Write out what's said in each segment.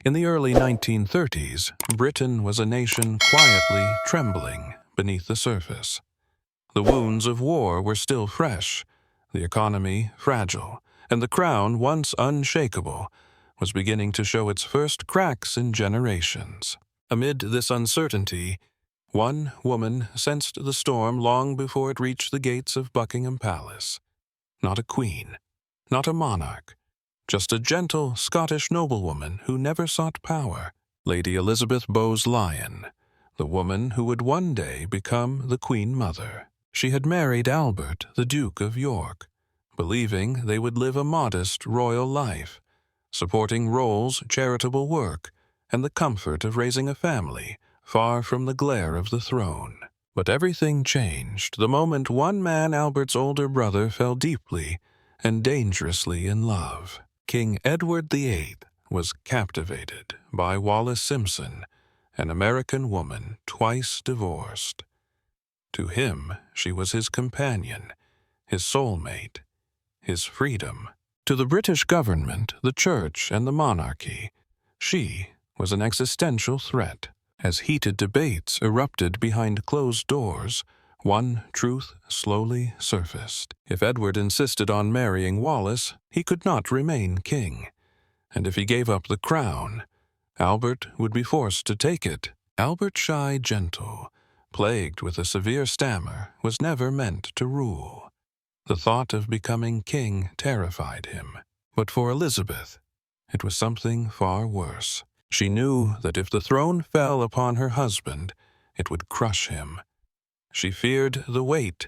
In the early 1930s, Britain was a nation quietly trembling beneath the surface. The wounds of war were still fresh, the economy fragile, and the crown, once unshakable, was beginning to show its first cracks in generations. Amid this uncertainty, one woman sensed the storm long before it reached the gates of Buckingham Palace. Not a queen, not a monarch, just a gentle Scottish noblewoman who never sought power, Lady Elizabeth Bowes-Lyon, the woman who would one day become the Queen Mother. She had married Albert, the Duke of York, believing they would live a modest royal life, supporting Rolls' charitable work and the comfort of raising a family far from the glare of the throne. But everything changed the moment one man, Albert's older brother, fell deeply and dangerously in love. King Edward VIII was captivated by Wallis Simpson, an American woman twice divorced. To him, she was his companion, his soulmate, his freedom. To the British government, the church, and the monarchy, she was an existential threat. As heated debates erupted behind closed doors, one truth slowly surfaced. If Edward insisted on marrying Wallis, he could not remain king. And if he gave up the crown, Albert would be forced to take it. Albert, shy, gentle, plagued with a severe stammer, was never meant to rule. The thought of becoming king terrified him. But for Elizabeth, it was something far worse. She knew that if the throne fell upon her husband, it would crush him. She feared the weight,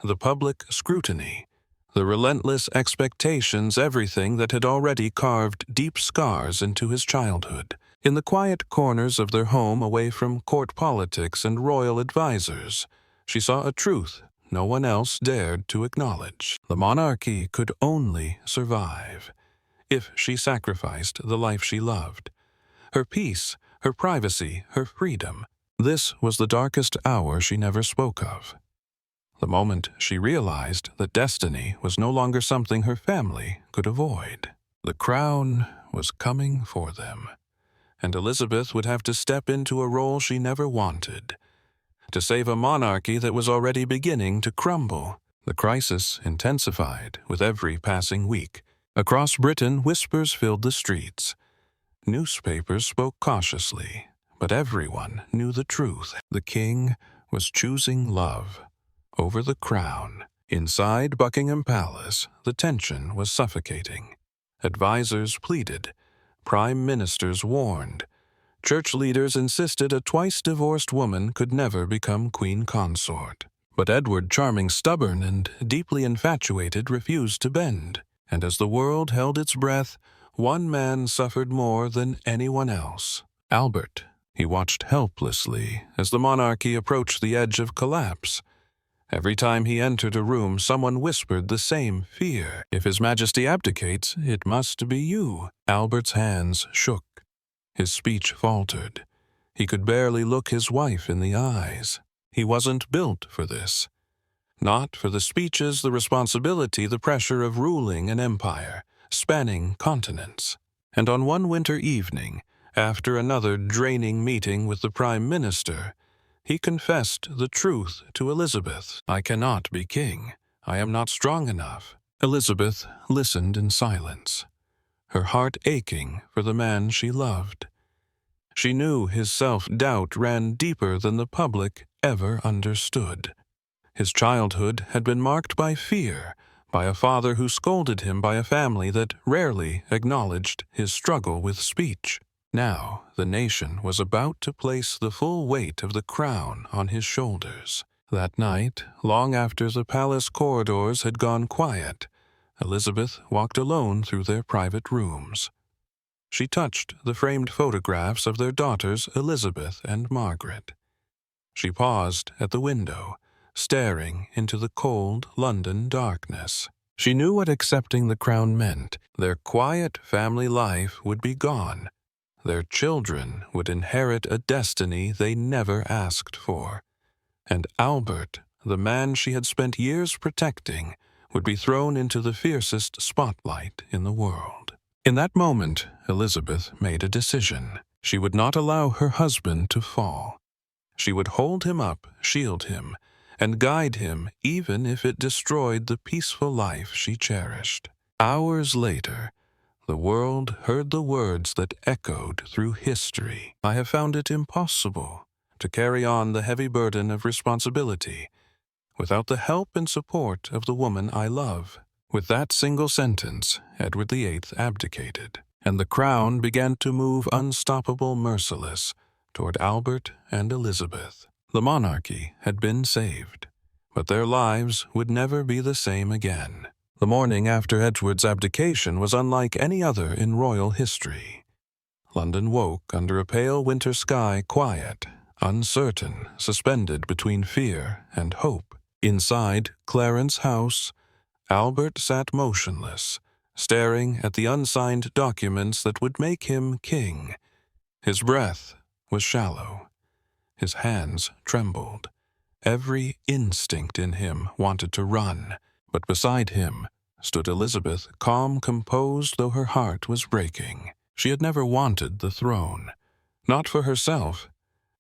the public scrutiny, the relentless expectations, everything that had already carved deep scars into his childhood. In the quiet corners of their home, away from court politics and royal advisors, she saw a truth no one else dared to acknowledge. The monarchy could only survive if she sacrificed the life she loved. Her peace, her privacy, her freedom. This was the darkest hour she never spoke of. The moment she realized that destiny was no longer something her family could avoid. The crown was coming for them, and Elizabeth would have to step into a role she never wanted, to save a monarchy that was already beginning to crumble. The crisis intensified with every passing week. Across Britain, whispers filled the streets. Newspapers spoke cautiously, but everyone knew the truth. The king was choosing love over the crown. Inside Buckingham Palace, the tension was suffocating. Advisors pleaded, prime ministers warned, church leaders insisted a twice-divorced woman could never become queen consort. But Edward, charming, stubborn, and deeply infatuated, refused to bend. And as the world held its breath, one man suffered more than anyone else. Albert. He watched helplessly as the monarchy approached the edge of collapse. Every time he entered a room, someone whispered the same fear. If His Majesty abdicates, it must be you. Albert's hands shook. His speech faltered. He could barely look his wife in the eyes. He wasn't built for this. Not for the speeches, the responsibility, the pressure of ruling an empire, spanning continents. And on one winter evening, after another draining meeting with the Prime Minister, he confessed the truth to Elizabeth. I cannot be king. I am not strong enough. Elizabeth listened in silence, her heart aching for the man she loved. She knew his self-doubt ran deeper than the public ever understood. His childhood had been marked by fear, by a father who scolded him, by a family that rarely acknowledged his struggle with speech. Now the nation was about to place the full weight of the crown on his shoulders. That night, long after the palace corridors had gone quiet, Elizabeth walked alone through their private rooms. She touched the framed photographs of their daughters Elizabeth and Margaret. She paused at the window, staring into the cold London darkness. She knew what accepting the crown meant. Their quiet family life would be gone. Their children would inherit a destiny they never asked for. And Albert, the man she had spent years protecting, would be thrown into the fiercest spotlight in the world. In that moment, Elizabeth made a decision. She would not allow her husband to fall. She would hold him up, shield him, and guide him even if it destroyed the peaceful life she cherished. Hours later, the world heard the words that echoed through history. I have found it impossible to carry on the heavy burden of responsibility without the help and support of the woman I love. With that single sentence, Edward VIII abdicated, and the crown began to move unstoppable, merciless, toward Albert and Elizabeth. The monarchy had been saved, but their lives would never be the same again. The morning after Edward's abdication was unlike any other in royal history. London woke under a pale winter sky, quiet, uncertain, suspended between fear and hope. Inside Clarence House, Albert sat motionless, staring at the unsigned documents that would make him king. His breath was shallow. His hands trembled. Every instinct in him wanted to run, but beside him stood Elizabeth, calm, composed, though her heart was breaking. She had never wanted the throne, not for herself,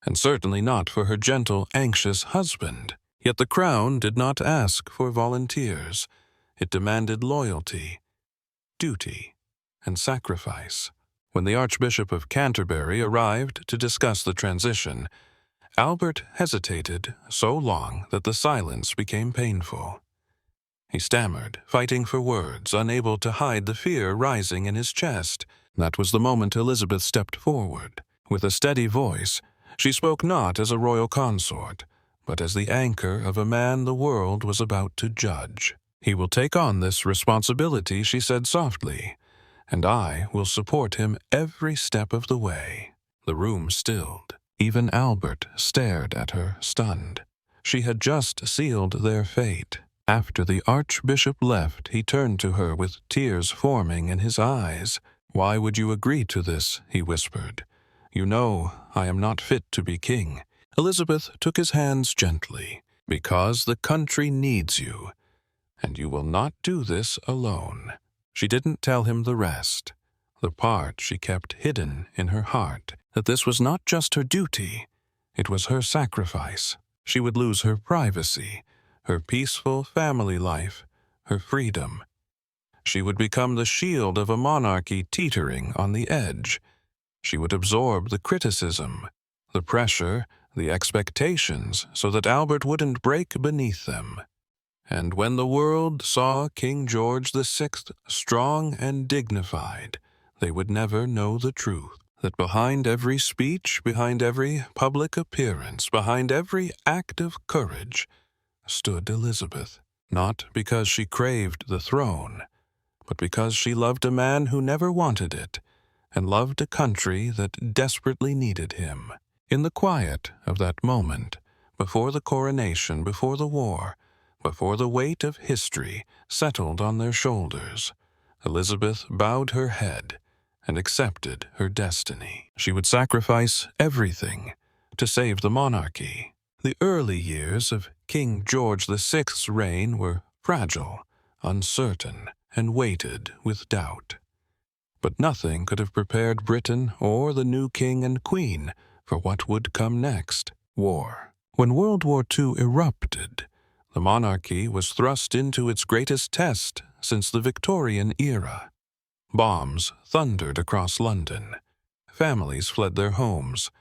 and certainly not for her gentle, anxious husband. Yet the crown did not ask for volunteers. It demanded loyalty, duty, and sacrifice. When the Archbishop of Canterbury arrived to discuss the transition, Albert hesitated so long that the silence became painful. He stammered, fighting for words, unable to hide the fear rising in his chest. That was the moment Elizabeth stepped forward. With a steady voice, she spoke not as a royal consort, but as the anchor of a man the world was about to judge. "He will take on this responsibility," she said softly, "and I will support him every step of the way." The room stilled. Even Albert stared at her, stunned. She had just sealed their fate. After the Archbishop left, he turned to her with tears forming in his eyes. "Why would you agree to this?" he whispered. "You know I am not fit to be king." Elizabeth took his hands gently. "Because the country needs you, and you will not do this alone." She didn't tell him the rest, the part she kept hidden in her heart, that this was not just her duty, it was her sacrifice. She would lose her privacy, her peaceful family life, her freedom. She would become the shield of a monarchy teetering on the edge. She would absorb the criticism, the pressure, the expectations, so that Albert wouldn't break beneath them. And when the world saw King George VI strong and dignified, they would never know the truth, that behind every speech, behind every public appearance, behind every act of courage, stood Elizabeth, not because she craved the throne, but because she loved a man who never wanted it, and loved a country that desperately needed him. In the quiet of that moment, before the coronation, before the war, before the weight of history settled on their shoulders, Elizabeth bowed her head and accepted her destiny. She would sacrifice everything to save the monarchy. The early years of King George VI's reign were fragile, uncertain, and weighted with doubt. But nothing could have prepared Britain or the new king and queen for what would come next: war. When World War II erupted, the monarchy was thrust into its greatest test since the Victorian era. Bombs thundered across London. Families fled their homes.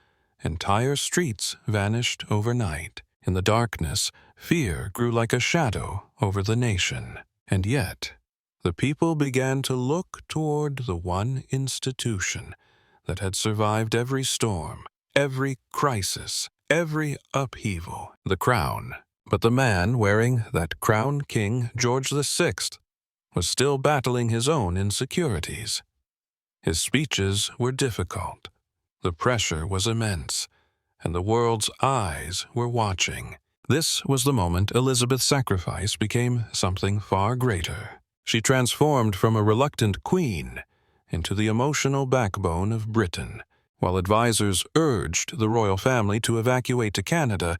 Entire streets vanished overnight. In the darkness, fear grew like a shadow over the nation. And yet, the people began to look toward the one institution that had survived every storm, every crisis, every upheaval: the crown. But the man wearing that crown, King George VI, was still battling his own insecurities. His speeches were difficult. The pressure was immense, and the world's eyes were watching. This was the moment Elizabeth's sacrifice became something far greater. She transformed from a reluctant queen into the emotional backbone of Britain. While advisors urged the royal family to evacuate to Canada,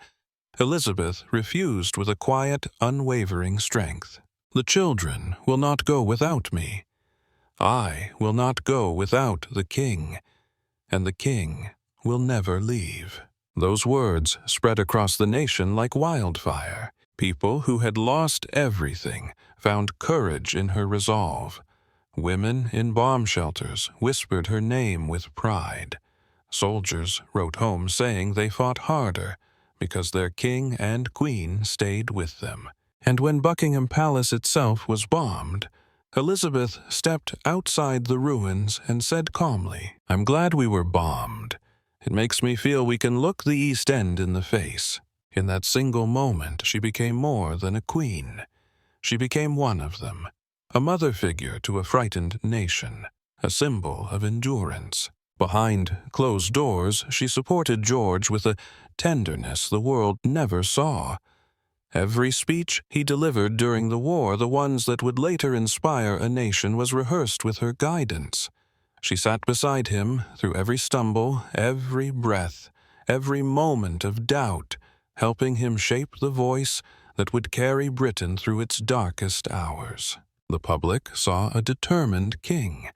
Elizabeth refused with a quiet, unwavering strength. "The children will not go without me. I will not go without the king, and the king will never leave." Those words spread across the nation like wildfire. People who had lost everything found courage in her resolve. Women in bomb shelters whispered her name with pride. Soldiers wrote home saying they fought harder because their king and queen stayed with them. And when Buckingham Palace itself was bombed, Elizabeth stepped outside the ruins and said calmly, "I'm glad we were bombed. It makes me feel we can look the East End in the face." In that single moment, she became more than a queen. She became one of them, a mother figure to a frightened nation, a symbol of endurance. Behind closed doors, she supported George with a tenderness the world never saw. Every speech he delivered during the war, the ones that would later inspire a nation, was rehearsed with her guidance. She sat beside him through every stumble, every breath, every moment of doubt, helping him shape the voice that would carry Britain through its darkest hours. The public saw a determined king,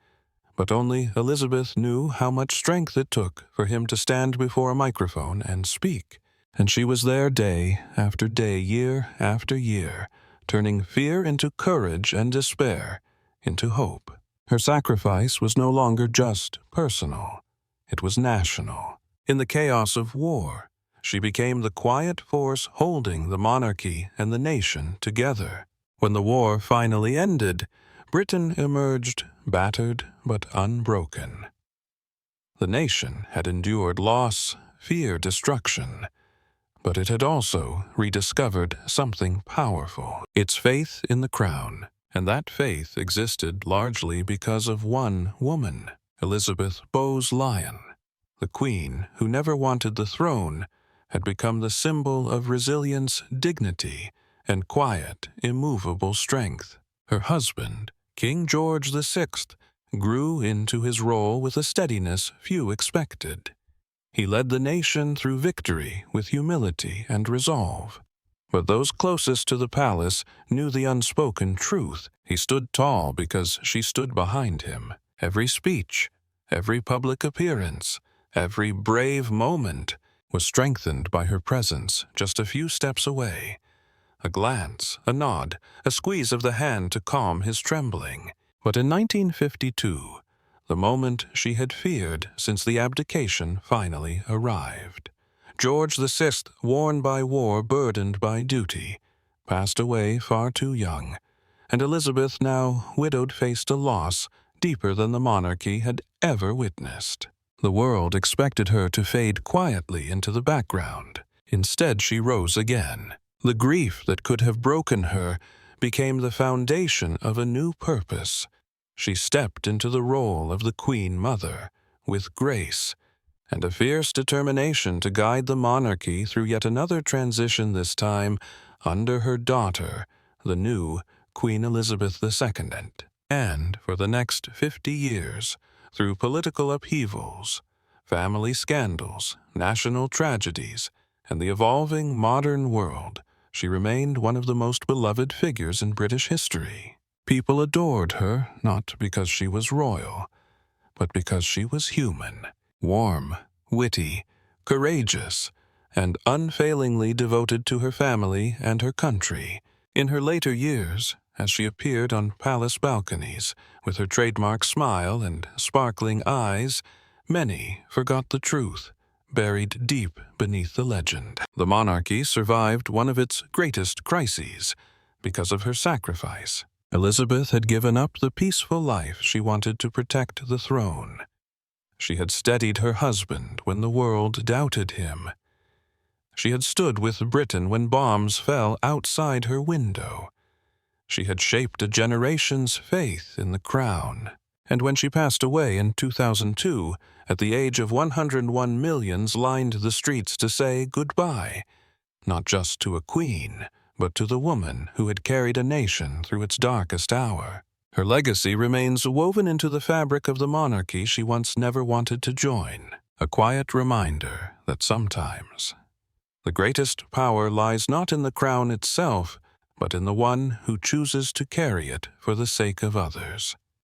but only Elizabeth knew how much strength it took for him to stand before a microphone and speak. And she was there day after day, year after year, turning fear into courage and despair into hope. Her sacrifice was no longer just personal. It was national. In the chaos of war, she became the quiet force holding the monarchy and the nation together. When the war finally ended, Britain emerged battered but unbroken. The nation had endured loss, fear, destruction, but it had also rediscovered something powerful, its faith in the crown. And that faith existed largely because of one woman, Elizabeth Bowes-Lyon. The queen, who never wanted the throne, had become the symbol of resilience, dignity, and quiet, immovable strength. Her husband, King George VI, grew into his role with a steadiness few expected. He led the nation through victory with humility and resolve. But those closest to the palace knew the unspoken truth. He stood tall because she stood behind him. Every speech, every public appearance, every brave moment was strengthened by her presence just a few steps away. A glance, a nod, a squeeze of the hand to calm his trembling. But in 1952, the moment she had feared since the abdication finally arrived. George VI, worn by war, burdened by duty, passed away far too young, and Elizabeth, now widowed, faced a loss deeper than the monarchy had ever witnessed. The world expected her to fade quietly into the background. Instead, she rose again. The grief that could have broken her became the foundation of a new purpose. She stepped into the role of the Queen Mother with grace and a fierce determination to guide the monarchy through yet another transition, this time under her daughter, the new Queen Elizabeth II. And for the next 50 years, through political upheavals, family scandals, national tragedies, and the evolving modern world, she remained one of the most beloved figures in British history. People adored her not because she was royal, but because she was human, warm, witty, courageous, and unfailingly devoted to her family and her country. In her later years, as she appeared on palace balconies with her trademark smile and sparkling eyes, many forgot the truth, buried deep beneath the legend. The monarchy survived one of its greatest crises because of her sacrifice. Elizabeth had given up the peaceful life she wanted to protect the throne. She had steadied her husband when the world doubted him. She had stood with Britain when bombs fell outside her window. She had shaped a generation's faith in the crown. And when she passed away in 2002, at the age of 101, millions lined the streets to say goodbye, not just to a queen, but to the woman who had carried a nation through its darkest hour. Her legacy remains woven into the fabric of the monarchy she once never wanted to join, a quiet reminder that sometimes the greatest power lies not in the crown itself, but in the one who chooses to carry it for the sake of others.